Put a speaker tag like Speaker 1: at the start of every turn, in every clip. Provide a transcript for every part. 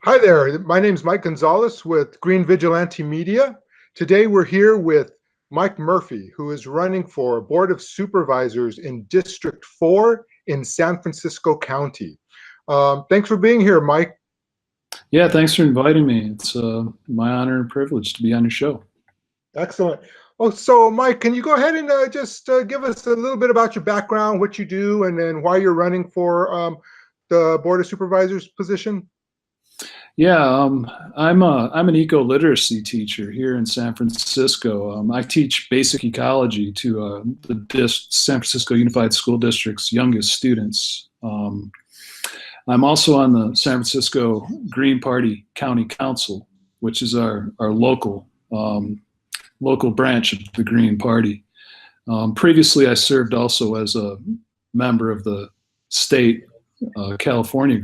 Speaker 1: Hi there. My name is Mike Gonzalez with Green Vigilante Media. Today we're here with Mike Murphy, who is running for Board of Supervisors in District 4 in San Francisco County. Thanks for being here, Mike.
Speaker 2: Yeah, thanks for inviting me. It's my honor and privilege to be on your show.
Speaker 1: Excellent. Oh, so Mike, can you go ahead and just give us a little bit about your background, what you do, and then why you're running for the Board of Supervisors position?
Speaker 2: Yeah, I'm an eco-literacy teacher here in San Francisco. I teach basic ecology to the San Francisco Unified School District's youngest students. I'm also on the San Francisco Green Party County Council, which is our local branch of the Green Party. Previously, I served also as a member of the state California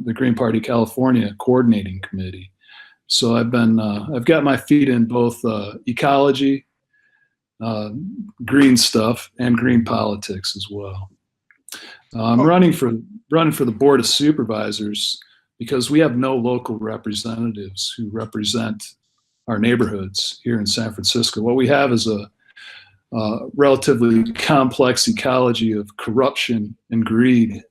Speaker 2: the Green Party California Coordinating Committee. So I've got my feet in both ecology, green stuff, and green politics as well. I'm running for the Board of Supervisors because we have no local representatives who represent our neighborhoods here in San Francisco. What we have is a relatively complex ecology of corruption and greed,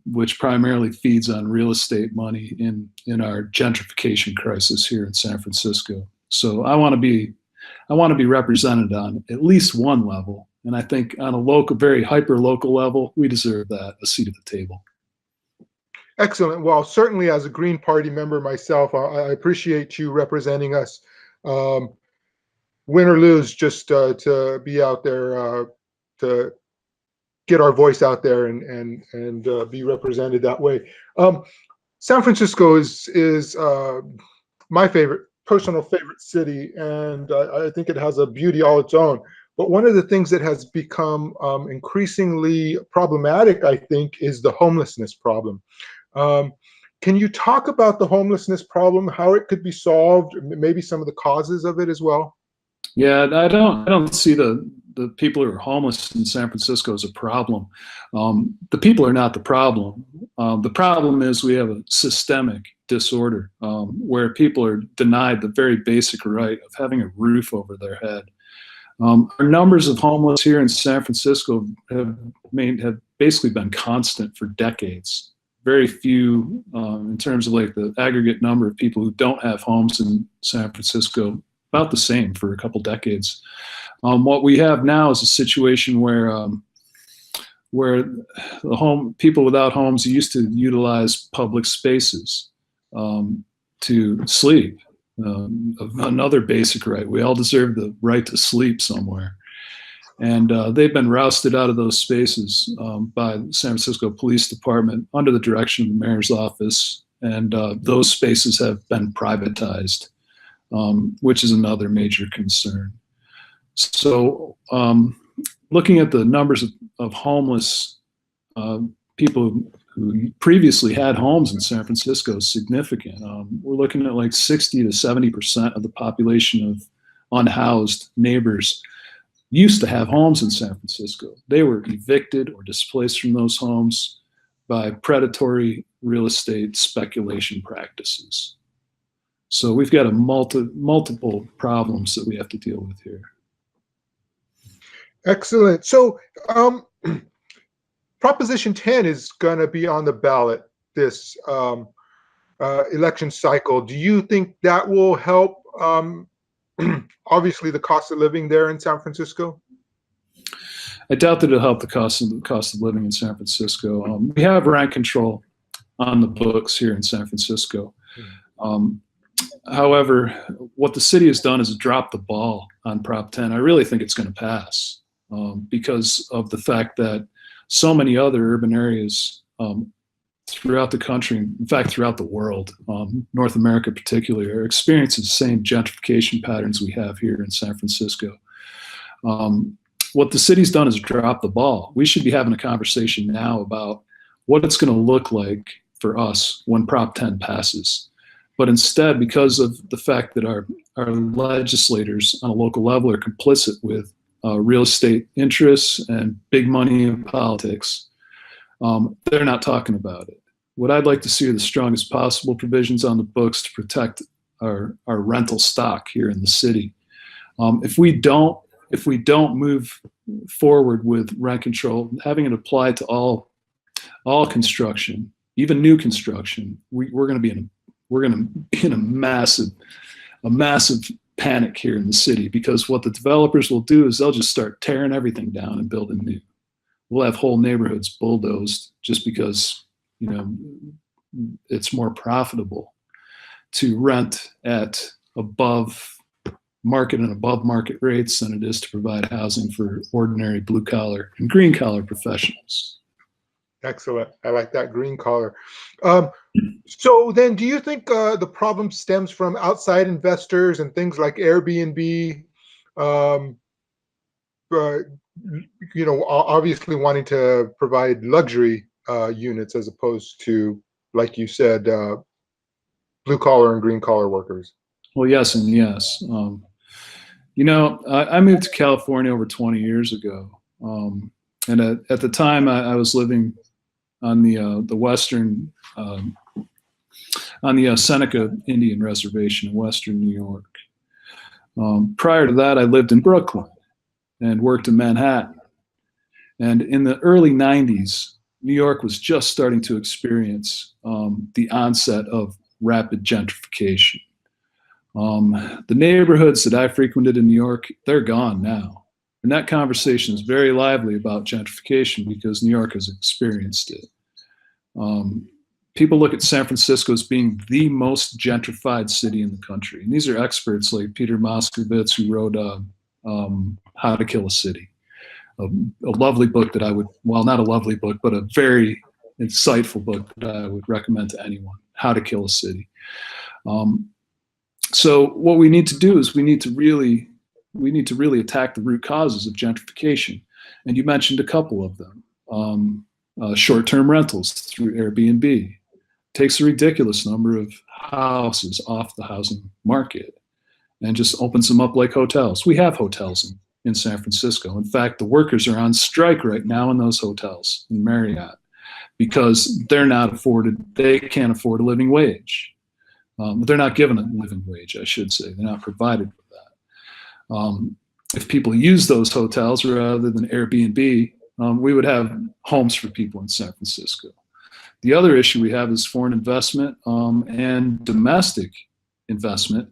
Speaker 2: which primarily feeds on real estate money in our gentrification crisis here in San Francisco. So I want to be represented on at least one level, and I think on a local, very hyper local level, we deserve that, a seat at the table.
Speaker 1: Excellent. Well, certainly as a Green Party member myself, I appreciate you representing us. Win or lose, just to be out there to get our voice out there and be represented that way. San Francisco is my personal favorite city, and I think it has a beauty all its own. But one of the things that has become increasingly problematic, I think, is the homelessness problem. Can you talk about the homelessness problem, how it could be solved, maybe some of the causes of it as well?
Speaker 2: Yeah, I don't see the people who are homeless in San Francisco as a problem. The people are not the problem. The problem is we have a systemic disorder where people are denied the very basic right of having a roof over their head. Our numbers of homeless here in San Francisco have basically been constant for decades. Very few in terms of like the aggregate number of people who don't have homes in San Francisco, about the same for a couple decades. What we have now is a situation where people without homes used to utilize public spaces to sleep. Another basic right. We all deserve the right to sleep somewhere. And they've been rousted out of those spaces by the San Francisco Police Department under the direction of the mayor's office. And those spaces have been privatized, which is another major concern. So looking at the numbers of homeless people who previously had homes in San Francisco is significant. We're looking at like 60 to 70% of the population of unhoused neighbors used to have homes in San Francisco. They were evicted or displaced from those homes by predatory real estate speculation practices. So we've got multiple problems that we have to deal with here.
Speaker 1: Excellent. So Proposition 10 is going to be on the ballot this election cycle. Do you think that will help, obviously, the cost of living there in San Francisco?
Speaker 2: I doubt that it'll help the cost of living in San Francisco. We have rent control on the books here in San Francisco. However, what the city has done is drop the ball on Prop 10. I really think it's going to pass because of the fact that so many other urban areas throughout the country, in fact, throughout the world, North America particularly, are experiencing the same gentrification patterns we have here in San Francisco. What the city's done is drop the ball. We should be having a conversation now about what it's going to look like for us when Prop 10 passes. But instead, because of the fact that our legislators on a local level are complicit with real estate interests and big money in politics, they're not talking about it. what I'd like to see are the strongest possible provisions on the books to protect our rental stock here in the city. If we don't move forward with rent control, having it apply to all construction, even new construction, we're going to be in a massive panic here in the city, because what the developers will do is they'll just start tearing everything down and building new. We'll have whole neighborhoods bulldozed just because, you know, it's more profitable to rent at above market and above market rates than it is to provide housing for ordinary blue collar and green collar professionals.
Speaker 1: Excellent. I like that, green collar. So then, do you think the problem stems from outside investors and things like Airbnb? You know, obviously wanting to provide luxury units as opposed to, like you said, blue collar and green collar workers.
Speaker 2: Well, yes and yes. You know, I moved to California over 20 years ago, and at the time I was living on the western, on the Seneca Indian Reservation in western New York. Prior to that, I lived in Brooklyn and worked in Manhattan. And in the early 90s, New York was just starting to experience the onset of rapid gentrification. The neighborhoods that I frequented in New York, they're gone now. And that conversation is very lively about gentrification because New York has experienced it. People look at San Francisco as being the most gentrified city in the country. And these are experts like Peter Moskowitz, who wrote How to Kill a City, a lovely book that I would, well, not a lovely book, but a very insightful book that I would recommend to anyone, How to Kill a City. So what we need to do is we need to really attack the root causes of gentrification. And you mentioned a couple of them. Short-term rentals through Airbnb takes a ridiculous number of houses off the housing market and just opens them up like hotels. We have hotels in San Francisco. In fact, the workers are on strike right now in those hotels in Marriott because they can't afford a living wage. They're not given a living wage, I should say. They're not provided with that. If people use those hotels rather than Airbnb, we would have homes for people in San Francisco. The other issue we have is foreign investment and domestic investment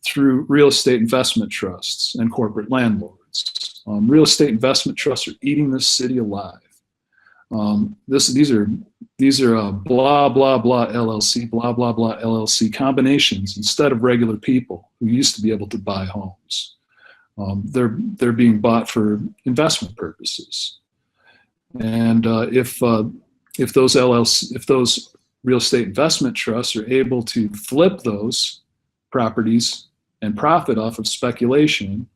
Speaker 2: through real estate investment trusts and corporate landlords. Real estate investment trusts are eating this city alive. These are blah, blah, blah LLC, blah, blah, blah LLC combinations instead of regular people who used to be able to buy homes. They're being bought for investment purposes. And if those real estate investment trusts are able to flip those properties and profit off of speculation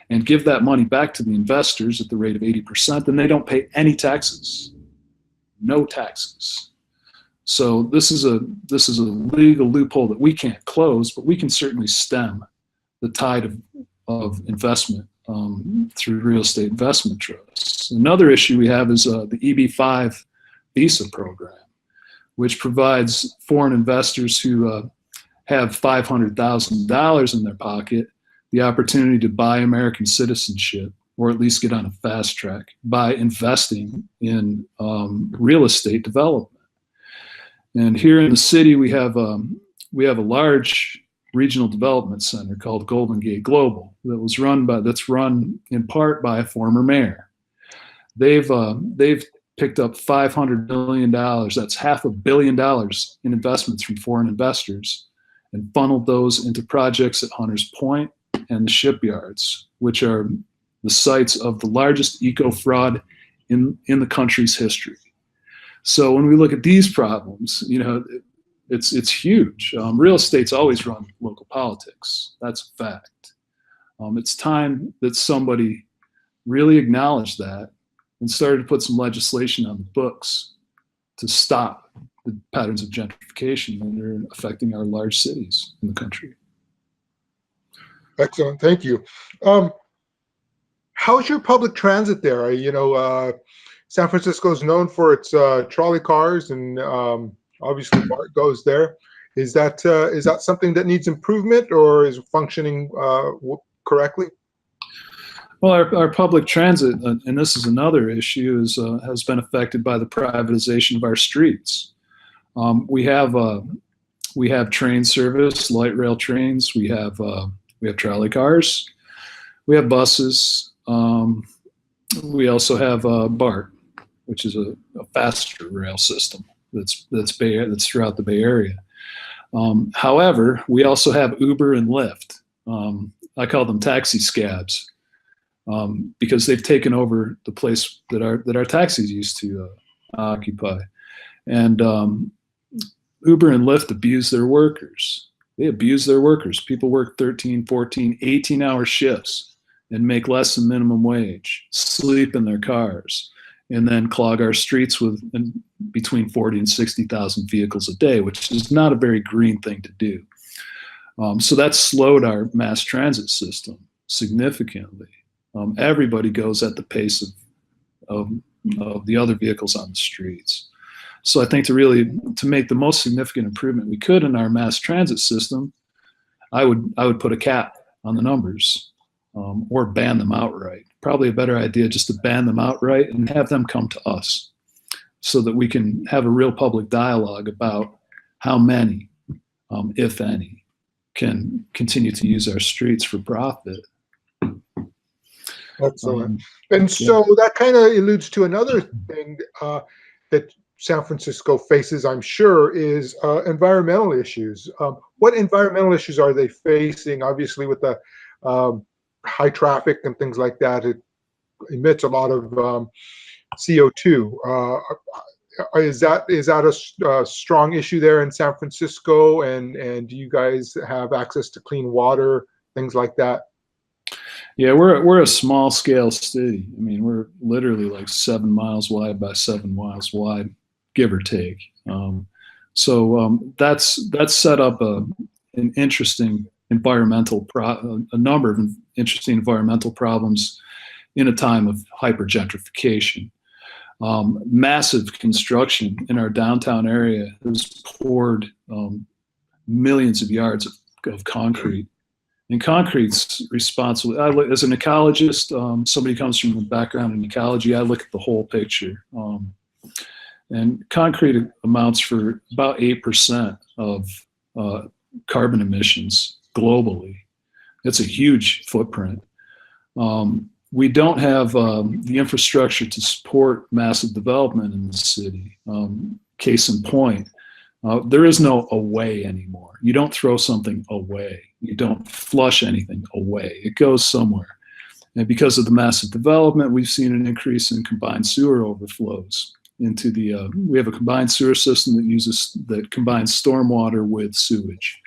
Speaker 2: and give that money back to the investors at the rate of 80%, then they don't pay any taxes, no taxes. So this is a legal loophole that we can't close, but we can certainly stem the tide of investment through real estate investment trusts. Another issue we have is the EB-5 visa program, which provides foreign investors who have $500,000 in their pocket the opportunity to buy American citizenship, or at least get on a fast track by investing in real estate development. And here in the city, we have a large regional development center called Golden Gate Global that's run in part by a former mayor. They've picked up $500 million. That's $500 million in investments from foreign investors, and funneled those into projects at Hunters Point and the shipyards, which are the sites of the largest eco-fraud in the country's history. So when we look at these problems, you know, it's huge. Real estate's always run local politics. That's a fact. It's time that somebody really acknowledged that and started to put some legislation on the books to stop the patterns of gentrification that are affecting our large cities in the country.
Speaker 1: Excellent, thank you. How's your public transit there? You know, San Francisco is known for its trolley cars and obviously BART goes there. Is that something that needs improvement, or is functioning correctly?
Speaker 2: Well, our public transit, and this is another issue, has been affected by the privatization of our streets. We have train service, light rail trains. We have trolley cars. We have buses. We also have BART, which is a faster rail system that's throughout the Bay Area. However, we also have Uber and Lyft. I call them taxi scabs, because they've taken over the place that our taxis used to occupy. And Uber and Lyft abuse their workers. They abuse their workers. People work 13, 14, 18-hour shifts and make less than minimum wage, sleep in their cars, and then clog our streets with between 40 and 60,000 vehicles a day, which is not a very green thing to do. So that's slowed our mass transit system significantly. Everybody goes at the pace of the other vehicles on the streets. So I think to make the most significant improvement we could in our mass transit system, I would put a cap on the numbers, or ban them outright. Probably a better idea just to ban them outright and have them come to us, so that we can have a real public dialogue about how many, if any, can continue to use our streets for profit.
Speaker 1: Excellent. And so that kind of alludes to another thing that San Francisco faces, I'm sure, is environmental issues. What environmental issues are they facing? Obviously, with the high traffic and things like that, it emits a lot of CO2. Is that a strong issue there in San Francisco? And do you guys have access to clean water, things like that?
Speaker 2: Yeah, we're a small scale city. I mean, we're literally like 7 miles wide by 7 miles wide, give or take. That's set up a number of interesting environmental problems in a time of hypergentrification. Massive construction in our downtown area has poured millions of yards of concrete. And concrete's responsible. As an ecologist, somebody comes from a background in ecology, I look at the whole picture. And concrete amounts for about 8% of carbon emissions globally. It's a huge footprint. We don't have the infrastructure to support massive development in the city. Case in point, there is no away anymore. You don't throw something away. You don't flush anything away. It goes somewhere. And because of the massive development, we've seen an increase in combined sewer overflows into we have a combined sewer system that combines stormwater with sewage.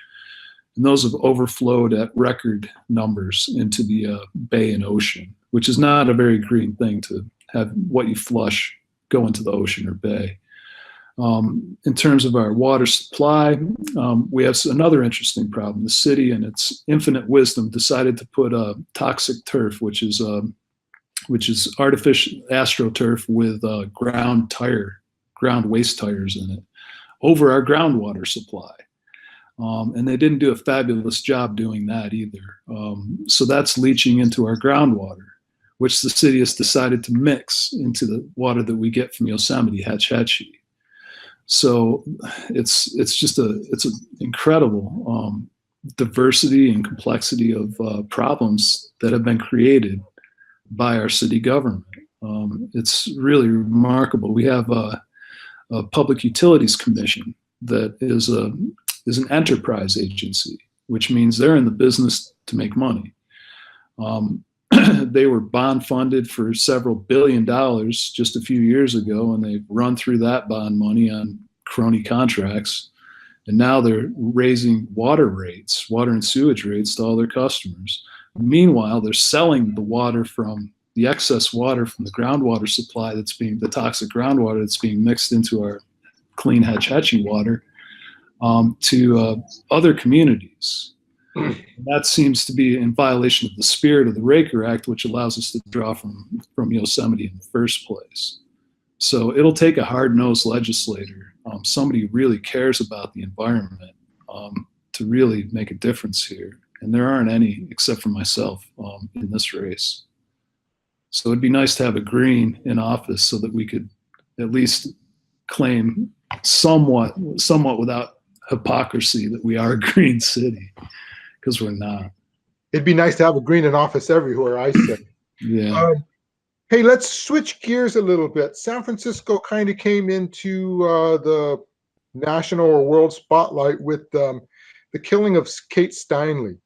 Speaker 2: And those have overflowed at record numbers into the bay and ocean, which is not a very green thing to have what you flush go into the ocean or bay. In terms of our water supply, we have another interesting problem. The city, in its infinite wisdom, decided to put toxic turf, which is artificial astroturf with ground waste tires in it, over our groundwater supply. And they didn't do a fabulous job doing that either. So that's leaching into our groundwater, which the city has decided to mix into the water that we get from Yosemite, Hetch Hetchy. So it's an incredible diversity and complexity of problems that have been created by our city government. It's really remarkable. We have a Public Utilities Commission that is an enterprise agency, which means they're in the business to make money. They were bond funded for several $1 billion just a few years ago, and they've run through that bond money on crony contracts. And now they're raising water and sewage rates to all their customers. Meanwhile, they're selling the excess water from the groundwater supply the toxic groundwater that's being mixed into our clean Hetch Hetchy water to other communities. That seems to be in violation of the spirit of the Raker Act, which allows us to draw from Yosemite in the first place. So it'll take a hard-nosed legislator, somebody who really cares about the environment, to really make a difference here. And there aren't any except for myself in this race. So it'd be nice to have a green in office so that we could at least claim somewhat without hypocrisy that we are a green city, because we're not.
Speaker 1: It'd be nice to have a green in office everywhere, I say.
Speaker 2: Yeah.
Speaker 1: Hey, let's switch gears a little bit. San Francisco kind of came into the national or world spotlight with the killing of Kate Steinle.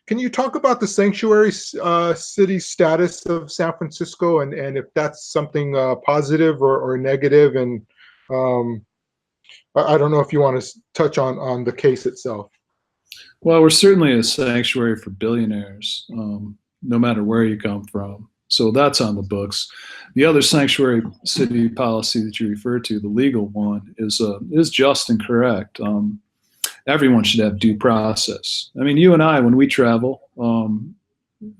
Speaker 1: Can you talk about the sanctuary city status of San Francisco, and if that's something positive or negative? And I don't know if you want to touch on the case itself.
Speaker 2: Well, we're certainly a sanctuary for billionaires, no matter where you come from. So that's on the books. The other sanctuary city policy that you refer to, the legal one, is just and correct. Everyone should have due process. I mean, you and I, when we travel,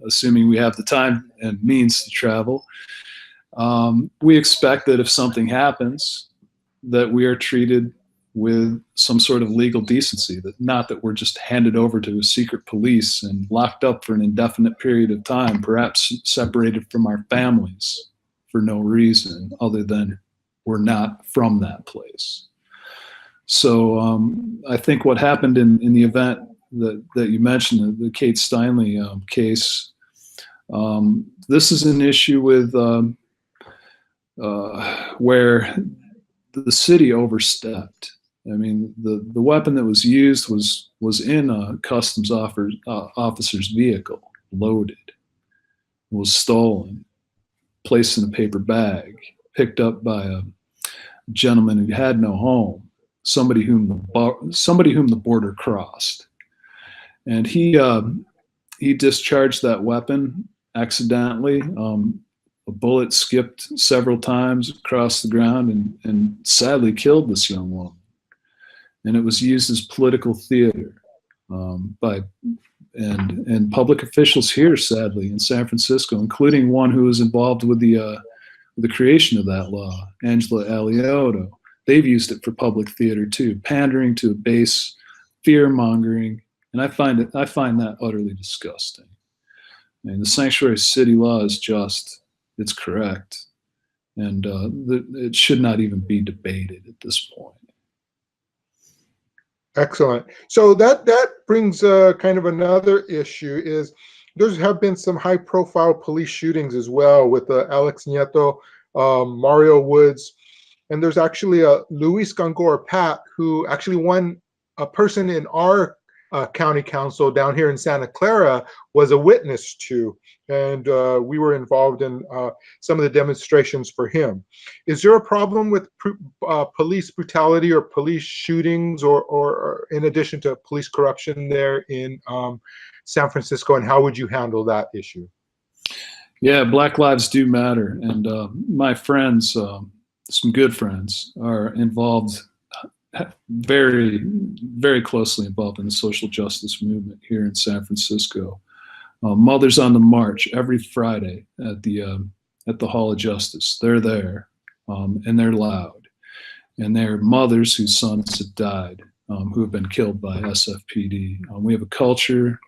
Speaker 2: assuming we have the time and means to travel, we expect that if something happens, that we are treated with some sort of legal decency, that not that we're just handed over to a secret police and locked up for an indefinite period of time, perhaps separated from our families for no reason other than we're not from that place. So I think what happened in the event that you mentioned, the Kate Steinle case, this is an issue with where the city overstepped. I mean, the weapon that was used was in a customs officer's vehicle, loaded, was stolen, placed in a paper bag, picked up by a gentleman who had no home, somebody whom the border crossed, and he discharged that weapon accidentally. A bullet skipped several times across the ground and sadly killed this young woman. And it was used as political theater by public officials here, sadly, in San Francisco, including one who was involved with the creation of that law, Angela Alioto. They've used it for public theater too, pandering to a base, fear-mongering, and I find that utterly disgusting. And the sanctuary city law is just, it's correct, and it should not even be debated at this point.
Speaker 1: Excellent. So that brings kind of another issue is there have been some high-profile police shootings as well with Alex Nieto, Mario Woods, and there's actually a Luis Gongora Pat who actually a person in our county council down here in Santa Clara was a witness to, and we were involved in some of the demonstrations for him. Is there a problem with police brutality or police shootings or in addition to police corruption there in San Francisco, and how would you handle that issue?
Speaker 2: Yeah, Black Lives do matter, and my friends, some good friends, are involved, very, very closely involved in the social justice movement here in San Francisco. Mothers on the March every Friday at the Hall of Justice. They're there, and they're loud, and they're mothers whose sons have died, who have been killed by SFPD. We have a culture,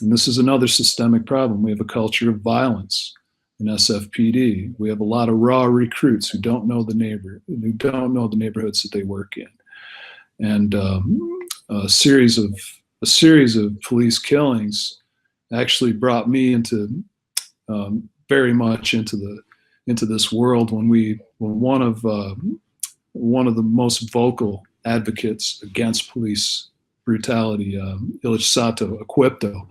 Speaker 2: and this is another systemic problem. We have a culture of violence in SFPD. We have a lot of raw recruits who don't know the neighborhoods that they work in. And a series of police killings actually brought me into very much into this world when one of the most vocal advocates against police brutality, Ilich Sato Equipto,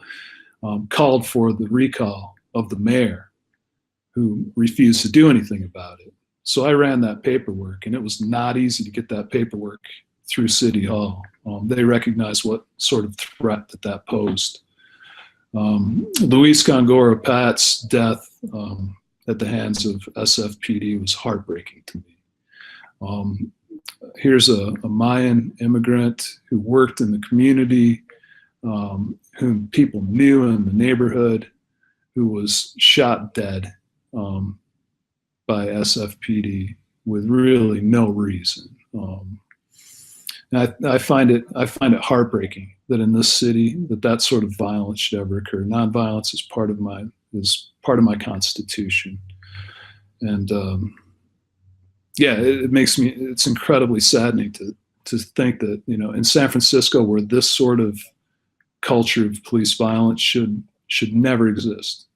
Speaker 2: called for the recall of the mayor, who refused to do anything about it. So I ran that paperwork, and it was not easy to get that paperwork through City Hall. They recognized what sort of threat that posed. Luis Gongora Pat's death at the hands of SFPD was heartbreaking to me. Here's a Mayan immigrant who worked in the community, whom people knew in the neighborhood, who was shot dead by SFPD with really no reason. And I find it heartbreaking that in this city that sort of violence should ever occur. Nonviolence is part of my constitution, and yeah, it's incredibly saddening to think that, you know, in San Francisco, where this sort of culture of police violence should never exist.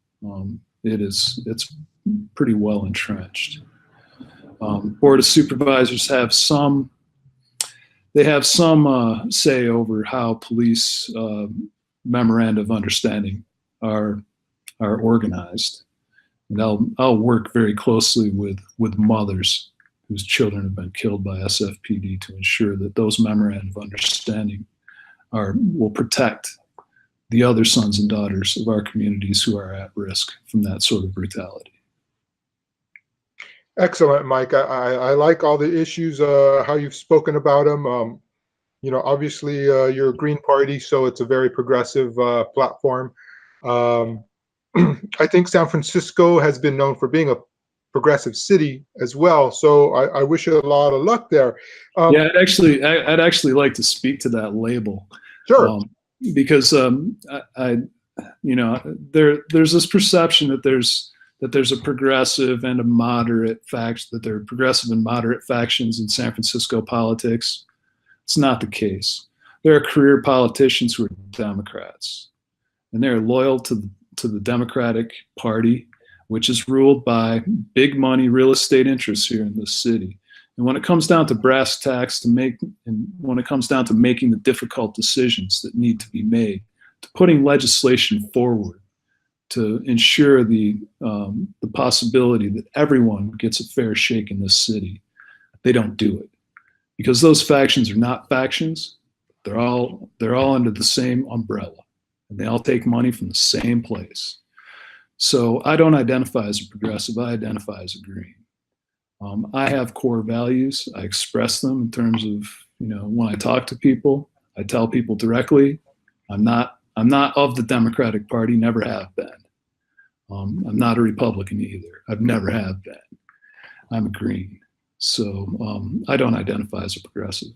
Speaker 2: It's pretty well entrenched. Board of Supervisors have some say over how police memoranda of understanding are organized, and I'll work very closely with mothers whose children have been killed by SFPD to ensure that those memoranda of understanding will protect the other sons and daughters of our communities who are at risk from that sort of brutality.
Speaker 1: Excellent, Mike. I like all the issues, how you've spoken about them. You know, obviously you're a Green Party, so it's a very progressive platform. I think San Francisco has been known for being a progressive city as well, so I wish you a lot of luck there.
Speaker 2: Yeah, I'd actually like to speak to that label.
Speaker 1: Sure.
Speaker 2: Because you know, there's this perception that there's a progressive and a moderate faction, that there are progressive and moderate factions in San Francisco politics. It's not the case. There are career politicians who are Democrats, and they're loyal to the Democratic Party, which is ruled by big money real estate interests here in this city. And when it comes down to brass tacks and when it comes down to making the difficult decisions that need to be made, to putting legislation forward to ensure the possibility that everyone gets a fair shake in this city, they don't do it, because those factions are not factions. They're all under the same umbrella, and they all take money from the same place. So I don't identify as a progressive. I identify as a Green. I have core values. I express them in terms of, you know, when I talk to people, I tell people directly, I'm not of the Democratic Party, never have been. I'm not a Republican either. I've never have been. I'm a Green. So I don't identify as a progressive.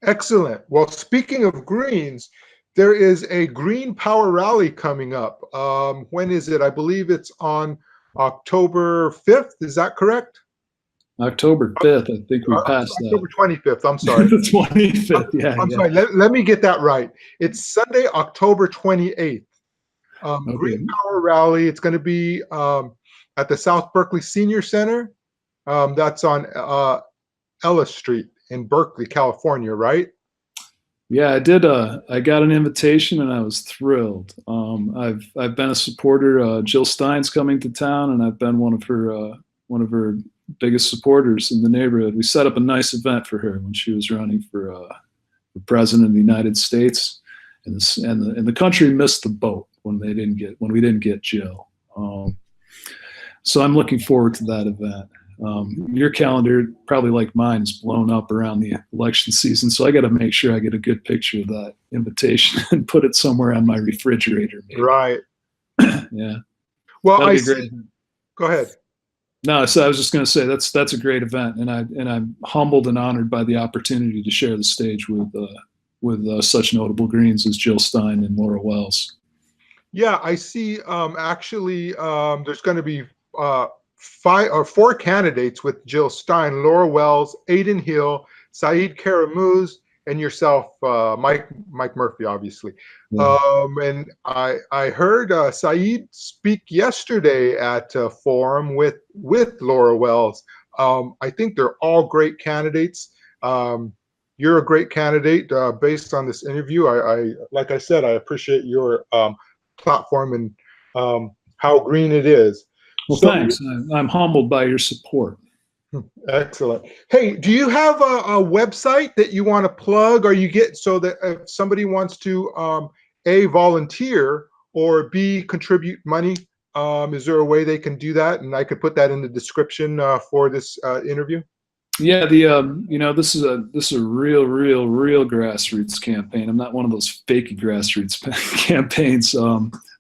Speaker 1: Excellent. Well, speaking of Greens, there is a Green Power Rally coming up. When is it? I believe it's on October 5th. Is that correct?
Speaker 2: October 5th. I think we passed that.
Speaker 1: October 25th. I'm sorry.
Speaker 2: The 25th. Yeah.
Speaker 1: I'm sorry. Let me get that right. It's Sunday, October 28th.
Speaker 2: Okay.
Speaker 1: Green Power Rally. It's going to be at the South Berkeley Senior Center. That's on Ellis Street in Berkeley, California, right?
Speaker 2: Yeah, I did. I got an invitation and I was thrilled. I've been a supporter. Jill Stein's coming to town, and I've been one of her biggest supporters in the neighborhood. We set up a nice event for her when she was running for president of the United States, and the country missed the boat when we didn't get Jill. So I'm looking forward to that event. Your calendar, probably like mine, is blown up around the election season, so I got to make sure I get a good picture of that invitation and put it somewhere on my refrigerator. Maybe.
Speaker 1: Right.
Speaker 2: Yeah.
Speaker 1: Well,
Speaker 2: I see.
Speaker 1: Go ahead.
Speaker 2: No, so I was just going to say that's a great event, and I'm humbled and honored by the opportunity to share the stage with such notable Greens as Jill Stein and Laura Wells.
Speaker 1: Yeah, I see. Actually, there's going to be 5 or 4 candidates with Jill Stein, Laura Wells, Aiden Hill, Saeed Karamuz, and yourself, Mike Murphy, obviously. Yeah. And I heard Saeed speak yesterday at a forum with Laura Wells. I think they're all great candidates. You're a great candidate based on this interview. Like I said, I appreciate your platform and how green it is.
Speaker 2: Well, so, thanks. I'm humbled by your support.
Speaker 1: Excellent. Hey, do you have a website that you want to plug, or you get so that if somebody wants to A, volunteer, or B, contribute money, is there a way they can do that? And I could put that in the description for this interview.
Speaker 2: Yeah, you know, this is a real grassroots campaign. I'm not one of those fakey grassroots campaigns.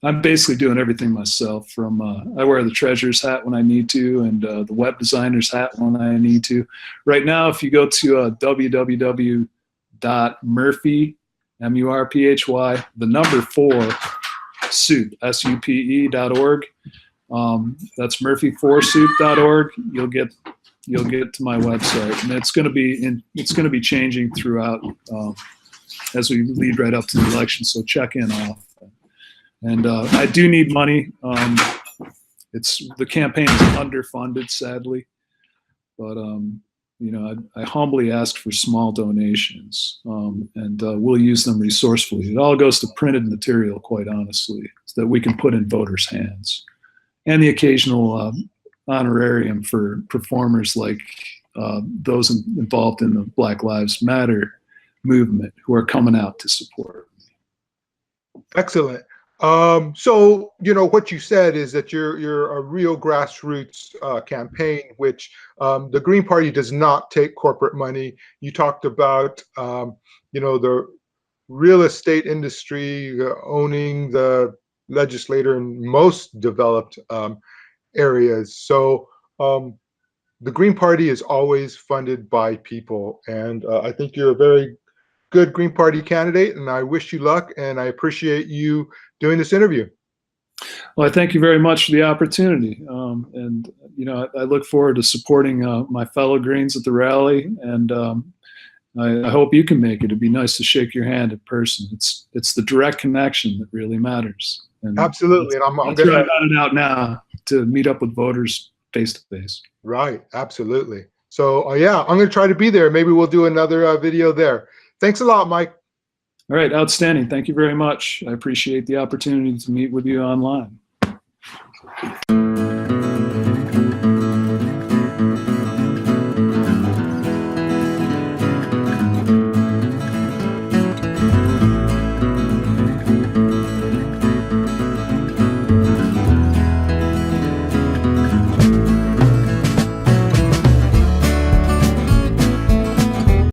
Speaker 2: I'm basically doing everything myself. From I wear the treasurer's hat when I need to, and the web designer's hat when I need to. Right now, if you go to www.murphy, MURPHY, the number 4 soup, SUPE.org. That's murphy4soup.org. You'll get to my website, and it's going to be changing throughout as we lead right up to the election. So check in often. And I do need money. The campaign is underfunded, sadly, but you know, I humbly ask for small donations, and we'll use them resourcefully. It all goes to printed material, quite honestly, so that we can put in voters' hands, and the occasional honorarium for performers like those involved in the Black Lives Matter movement who are coming out to support me.
Speaker 1: Excellent. So, you know, what you said is that you're a real grassroots campaign, which the Green Party does not take corporate money. You talked about, you know, the real estate industry owning the legislator in most developed areas. So the Green Party is always funded by people. And I think you're a very good Green Party candidate, and I wish you luck, and I appreciate you doing this interview.
Speaker 2: Well, I thank you very much for the opportunity. And, you know, I look forward to supporting my fellow Greens at the rally, and I hope you can make it. It'd be nice to shake your hand in person. It's the direct connection that really matters. And
Speaker 1: absolutely. And I'm
Speaker 2: going to cut it out now to meet up with voters face to face.
Speaker 1: Right. Absolutely. So yeah, I'm going to try to be there. Maybe we'll do another video there. Thanks a lot, Mike.
Speaker 2: All right. Outstanding. Thank you very much. I appreciate the opportunity to meet with you online.